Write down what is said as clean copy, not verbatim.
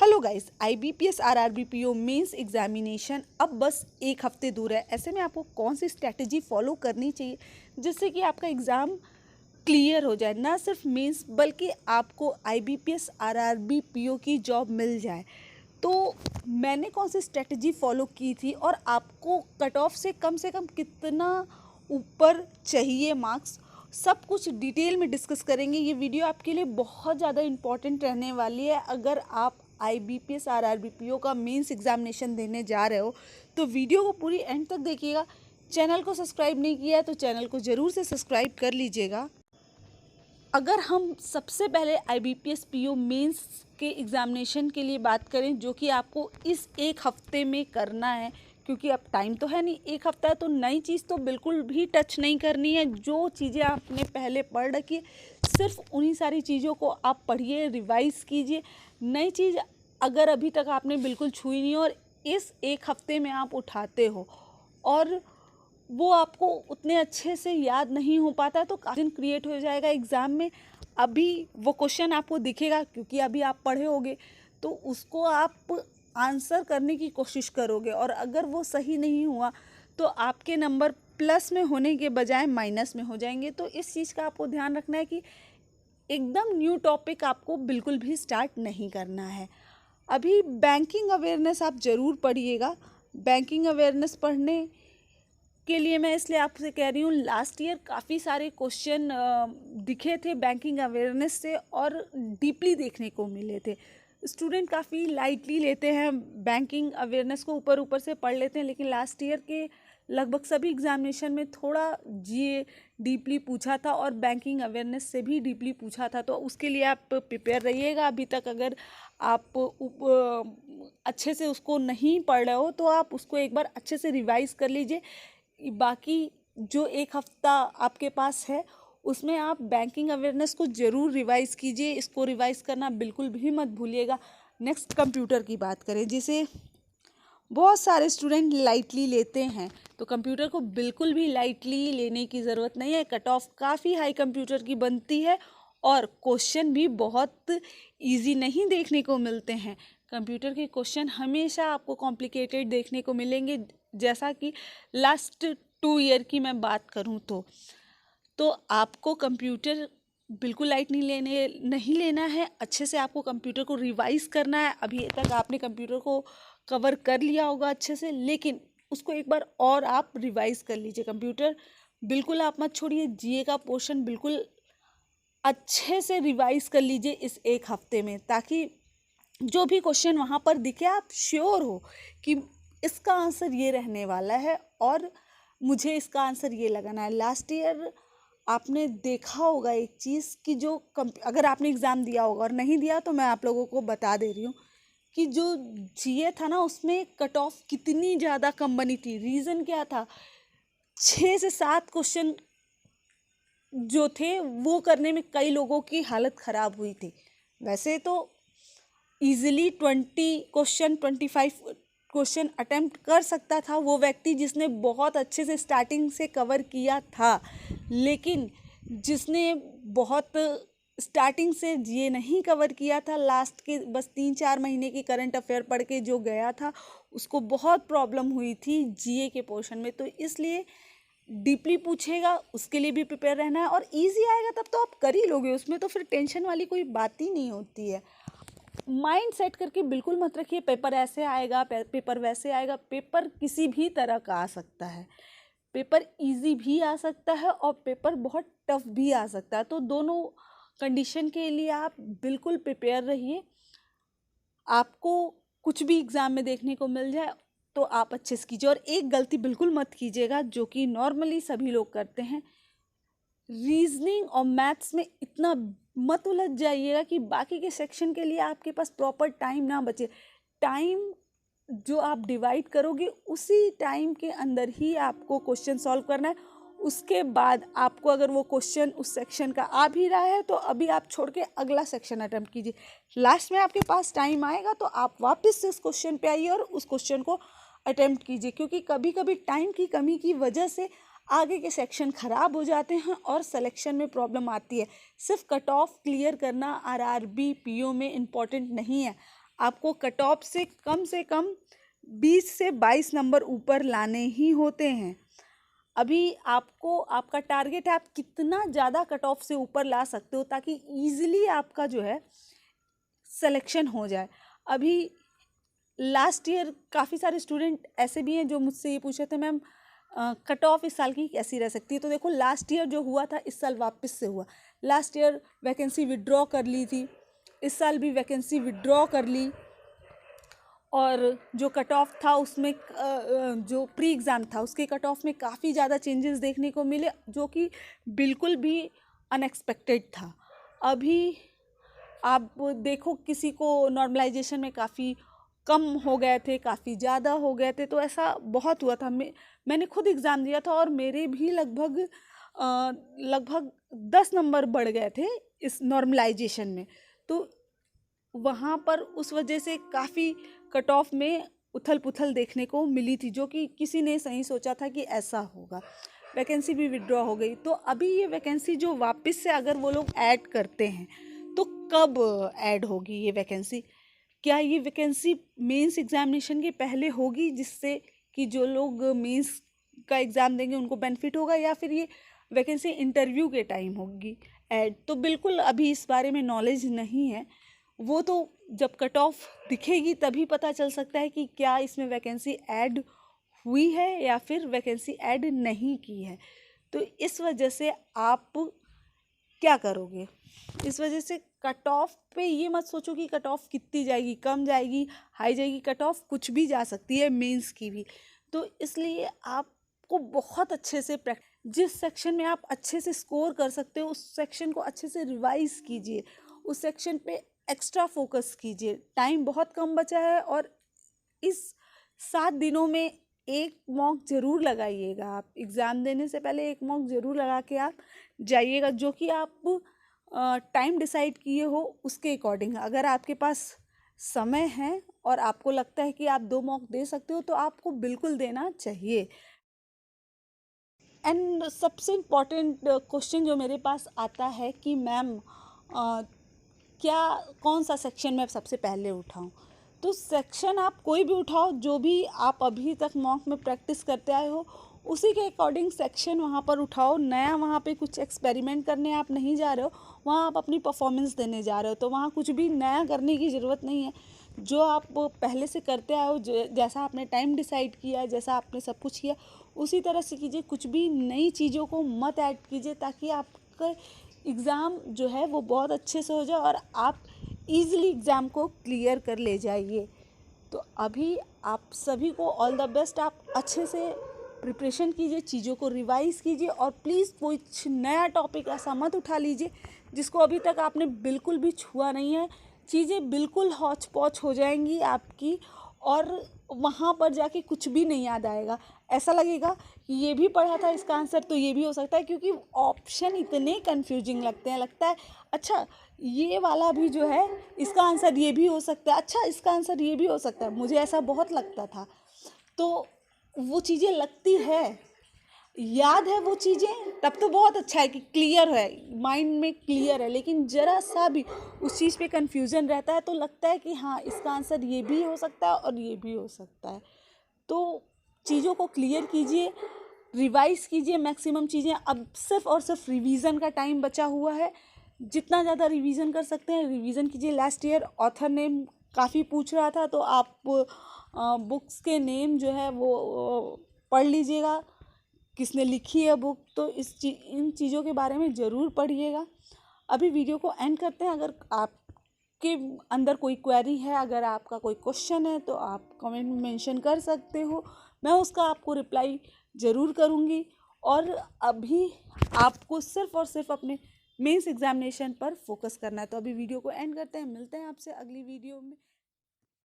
Hello guys, IBPS RRB PO mains examination अब बस एक हफ्ते दूर है। ऐसे में आपको कौन सी स्ट्रैटेजी फॉलो करनी चाहिए जिससे कि आपका एग्ज़ाम क्लियर हो जाए, ना सिर्फ मेंस बल्कि आपको IBPS RRB PO की जॉब मिल जाए। तो मैंने कौन सी स्ट्रैटेजी फॉलो की थी और आपको कट ऑफ से कम कितना ऊपर चाहिए मार्क्स, सब कुछ डिटेल में डिस्कस करेंगे। ये वीडियो आपके लिए बहुत ज़्यादा इम्पॉर्टेंट रहने वाली है। अगर आप IBPS RRB PO का मेंस एग्जामिनेशन देने जा रहे हो तो वीडियो को पूरी एंड तक देखिएगा। चैनल को सब्सक्राइब नहीं किया है तो चैनल को ज़रूर से सब्सक्राइब कर लीजिएगा। अगर हम सबसे पहले IBPS PO मेंस के एग्ज़ामिनेशन के लिए बात करें, जो कि आपको इस एक हफ्ते में करना है, क्योंकि अब टाइम तो है नहीं, एक हफ्ता है, तो नई चीज़ तो बिल्कुल भी टच नहीं करनी है। जो चीज़ें आपने पहले पढ़ रखी है सिर्फ उन्हीं सारी चीज़ों को आप पढ़िए, रिवाइज़ कीजिए। नई चीज़ अगर अभी तक आपने बिल्कुल छुई नहीं और इस एक हफ्ते में आप उठाते हो और वो आपको उतने अच्छे से याद नहीं हो पाता तो कंफ्यूजन क्रिएट हो जाएगा एग्ज़ाम में। अभी वो क्वेश्चन आपको दिखेगा क्योंकि अभी आप पढ़े होगे, तो उसको आप आंसर करने की कोशिश करोगे और अगर वो सही नहीं हुआ तो आपके नंबर प्लस में होने के बजाय माइनस में हो जाएंगे। तो इस चीज़ का आपको ध्यान रखना है कि एकदम न्यू टॉपिक आपको बिल्कुल भी स्टार्ट नहीं करना है। अभी बैंकिंग अवेयरनेस आप ज़रूर पढ़िएगा। बैंकिंग अवेयरनेस पढ़ने के लिए मैं इसलिए आपसे कह रही हूँ, लास्ट ईयर काफ़ी सारे क्वेश्चन दिखे थे बैंकिंग अवेयरनेस से और डीपली देखने को मिले थे। स्टूडेंट काफ़ी लाइटली लेते हैं बैंकिंग अवेयरनेस को, ऊपर ऊपर से पढ़ लेते हैं, लेकिन लास्ट ईयर के लगभग सभी एग्जामिनेशन में थोड़ा जीए डीपली पूछा था और बैंकिंग अवेयरनेस से भी डीपली पूछा था। तो उसके लिए आप प्रिपेयर रहिएगा। अभी तक अगर आप अच्छे से उसको नहीं पढ़ रहे हो तो आप उसको एक बार अच्छे से रिवाइज़ कर लीजिए। बाकी जो एक हफ्ता आपके पास है उसमें आप बैंकिंग अवेयरनेस को ज़रूर रिवाइज़ कीजिए। इसको रिवाइज़ करना बिल्कुल भी मत भूलिएगा। नेक्स्ट कंप्यूटर की बात करें, जिसे बहुत सारे स्टूडेंट लाइटली लेते हैं, तो कंप्यूटर को बिल्कुल भी लाइटली लेने की ज़रूरत नहीं है। कट ऑफ काफ़ी हाई कंप्यूटर की बनती है और क्वेश्चन भी बहुत इजी नहीं देखने को मिलते हैं। कंप्यूटर के क्वेश्चन हमेशा आपको कॉम्प्लिकेटेड देखने को मिलेंगे। जैसा कि लास्ट 2 ईयर की मैं बात करूं तो आपको कंप्यूटर बिल्कुल लाइट नहीं लेना है। अच्छे से आपको कंप्यूटर को रिवाइज करना है। अभी तक आपने कंप्यूटर को कवर कर लिया होगा अच्छे से, लेकिन उसको एक बार और आप रिवाइज कर लीजिए। कंप्यूटर बिल्कुल आप मत छोड़िए। जीए का पोर्शन बिल्कुल अच्छे से रिवाइज कर लीजिए इस एक हफ्ते में, ताकि जो भी क्वेश्चन वहाँ पर दिखे आप श्योर हो कि इसका आंसर ये रहने वाला है और मुझे इसका आंसर ये लगाना है। लास्ट ईयर आपने देखा होगा एक चीज़ कि जो अगर आपने एग्ज़ाम दिया होगा और नहीं दिया तो मैं आप लोगों को बता दे रही हूँ कि जो जीए था ना, उसमें कट ऑफ कितनी ज़्यादा कम बनी थी। रीज़न क्या था? 6 से 7 क्वेश्चन जो थे वो करने में कई लोगों की हालत ख़राब हुई थी। वैसे तो ईजिली 25 क्वेश्चन अटेम्प्ट कर सकता था वो व्यक्ति जिसने बहुत अच्छे से स्टार्टिंग से कवर किया था, लेकिन जिसने बहुत स्टार्टिंग से ये नहीं कवर किया था, लास्ट के बस 3-4 महीने की करंट अफेयर पढ़ के जो गया था, उसको बहुत प्रॉब्लम हुई थी जीए के पोर्शन में। तो इसलिए डीपली पूछेगा, उसके लिए भी प्रिपेयर रहना है और इजी आएगा तब तो आप कर ही लोगे। उसमें तो फिर टेंशन वाली कोई बात ही नहीं होती है। माइंड सेट करके बिल्कुल मत रखिए पेपर ऐसे आएगा, पेपर वैसे आएगा। पेपर किसी भी तरह का आ सकता है। पेपर इजी भी आ सकता है और पेपर बहुत टफ भी आ सकता है। तो दोनों कंडीशन के लिए आप बिल्कुल प्रिपेयर रहिए। आपको कुछ भी एग्ज़ाम में देखने को मिल जाए तो आप अच्छे से कीजिए। और एक गलती बिल्कुल मत कीजिएगा जो कि नॉर्मली सभी लोग करते हैं, रीजनिंग और मैथ्स में इतना मत उलझ जाइएगा कि बाकी के सेक्शन के लिए आपके पास प्रॉपर टाइम ना बचे। टाइम जो आप डिवाइड करोगे उसी टाइम के अंदर ही आपको क्वेश्चन सॉल्व करना है। उसके बाद आपको अगर वो क्वेश्चन उस सेक्शन का आ भी रहा है तो अभी आप छोड़ के अगला सेक्शन अटेम्प्ट कीजिए। लास्ट में आपके पास टाइम आएगा तो आप वापस से उस क्वेश्चन पे आइए और उस क्वेश्चन को अटेम्प्ट कीजिए, क्योंकि कभी कभी टाइम की कमी की वजह से आगे के सेक्शन ख़राब हो जाते हैं और सिलेक्शन में प्रॉब्लम आती है। सिर्फ कट ऑफ क्लियर करना RRB PO में इम्पॉर्टेंट नहीं है। आपको कट ऑफ से कम 20 से 22 नंबर ऊपर लाने ही होते हैं। अभी आपको आपका टारगेट है आप कितना ज़्यादा कट ऑफ से ऊपर ला सकते हो ताकि ईजिली आपका जो है सिलेक्शन हो जाए। अभी लास्ट ईयर काफ़ी सारे स्टूडेंट ऐसे भी हैं जो मुझसे ये पूछे थे मैम कट ऑफ इस साल की कैसी रह सकती है। तो देखो लास्ट ईयर जो हुआ था इस साल वापस से हुआ। लास्ट ईयर वैकेंसी विड्रॉ कर ली थी, इस साल भी वैकेंसी विड्रॉ कर ली, और जो कट ऑफ था उसमें जो प्री एग्ज़ाम था उसके कट ऑफ में काफ़ी ज़्यादा चेंजेस देखने को मिले जो कि बिल्कुल भी अनएक्सपेक्टेड था। अभी आप देखो किसी को नॉर्मलाइजेशन में काफ़ी कम हो गए थे, काफ़ी ज़्यादा हो गए थे, तो ऐसा बहुत हुआ था। मैंने खुद एग्ज़ाम दिया था और मेरे भी लगभग 10 नंबर बढ़ गए थे इस नॉर्मलाइजेशन में। तो वहाँ पर उस वजह से काफ़ी कट ऑफ में उथल पुथल देखने को मिली थी जो कि किसी ने सही सोचा था कि ऐसा होगा। वैकेंसी भी विड्रॉ हो गई। तो अभी ये वैकेंसी जो वापस से अगर वो लोग ऐड करते हैं तो कब ऐड होगी ये वैकेंसी? क्या ये वैकेंसी मेंस एग्जामिनेशन के पहले होगी जिससे कि जो लोग मेंस का एग्ज़ाम देंगे उनको बेनिफिट होगा, या फिर ये वैकेंसी इंटरव्यू के टाइम होगी ऐड? तो बिल्कुल अभी इस बारे में नॉलेज नहीं है। वो तो जब कट ऑफ दिखेगी तभी पता चल सकता है कि क्या इसमें वैकेंसी ऐड हुई है या फिर वैकेंसी ऐड नहीं की है। तो इस वजह से आप क्या करोगे? इस वजह से कट ऑफ पे ये मत सोचो कि कट ऑफ कितनी जाएगी, कम जाएगी, हाई जाएगी। कट ऑफ कुछ भी जा सकती है, मेंस की भी। तो इसलिए आपको बहुत अच्छे से जिस सेक्शन में आप अच्छे से स्कोर कर सकते हो उस सेक्शन को अच्छे से रिवाइज कीजिए, उस सेक्शन पे एक्स्ट्रा फोकस कीजिए। टाइम बहुत कम बचा है और इस 7 दिनों में एक मॉक ज़रूर लगाइएगा। आप एग्ज़ाम देने से पहले एक मॉक ज़रूर लगा के आप जाइएगा, जो कि आप टाइम डिसाइड किए हो उसके अकॉर्डिंग। अगर आपके पास समय है और आपको लगता है कि आप 2 मॉक दे सकते हो तो आपको बिल्कुल देना चाहिए। एंड सबसे इम्पॉर्टेंट क्वेश्चन जो मेरे पास आता है कि मैम क्या कौन सा सेक्शन मैं सबसे पहले उठाऊं? तो सेक्शन आप कोई भी उठाओ, जो भी आप अभी तक मॉक में प्रैक्टिस करते आए हो उसी के अकॉर्डिंग सेक्शन वहाँ पर उठाओ। नया वहाँ पे कुछ एक्सपेरिमेंट करने आप नहीं जा रहे हो, वहाँ आप अपनी परफॉर्मेंस देने जा रहे हो। तो वहाँ कुछ भी नया करने की ज़रूरत नहीं है। जो आप पहले से करते आए हो, जैसा आपने टाइम डिसाइड किया, जैसा आपने सब कुछ किया उसी तरह से कीजिए। कुछ भी नई चीज़ों को मत ऐड कीजिए ताकि आपका एग्ज़ाम जो है वो बहुत अच्छे से हो जाए और आप ईज़िली एग्ज़ाम को क्लियर कर ले जाइए। तो अभी आप सभी को ऑल द बेस्ट। आप अच्छे से प्रिपरेशन कीजिए, चीज़ों को रिवाइज़ कीजिए और प्लीज़ कुछ नया टॉपिक ऐसा मत उठा लीजिए जिसको अभी तक आपने बिल्कुल भी छुआ नहीं है। चीज़ें बिल्कुल हौच पौच हो जाएंगी आपकी और वहाँ पर जाके कुछ भी नहीं याद आएगा। ऐसा लगेगा कि ये भी पढ़ा था इसका आंसर तो ये भी हो सकता है, क्योंकि ऑप्शन इतने कंफ्यूजिंग लगते हैं। लगता है अच्छा ये वाला भी जो है इसका आंसर ये भी हो सकता है, अच्छा इसका आंसर ये भी हो सकता है। मुझे ऐसा बहुत लगता था। तो वो चीज़ें लगती है, याद है वो चीज़ें तब तो बहुत अच्छा है कि क्लियर है, माइंड में क्लियर है। लेकिन ज़रा सा भी उस चीज़ पे कंफ्यूजन रहता है तो लगता है कि हाँ इसका आंसर ये भी हो सकता है और ये भी हो सकता है। तो चीज़ों को क्लियर कीजिए, रिवाइज कीजिए मैक्सिमम चीज़ें। अब सिर्फ और सिर्फ रिवीजन का टाइम बचा हुआ है। जितना ज़्यादा रिवीजन कर सकते हैं रिवीजन कीजिए। लास्ट ईयर ऑथर नेम काफ़ी पूछ रहा था तो आप बुक्स के नेम जो है वो पढ़ लीजिएगा, किसने लिखी है बुक। तो इन चीज़ों के बारे में ज़रूर पढ़िएगा। अभी वीडियो को एंड करते हैं। अगर आपके अंदर कोई क्वेरी है, अगर आपका कोई क्वेश्चन है तो आप कमेंट में मेंशन कर सकते हो, मैं उसका आपको रिप्लाई ज़रूर करूँगी। और अभी आपको सिर्फ और सिर्फ अपने मेंस एग्जामिनेशन पर फोकस करना है। तो अभी वीडियो को एंड करते हैं, मिलते हैं आपसे अगली वीडियो में।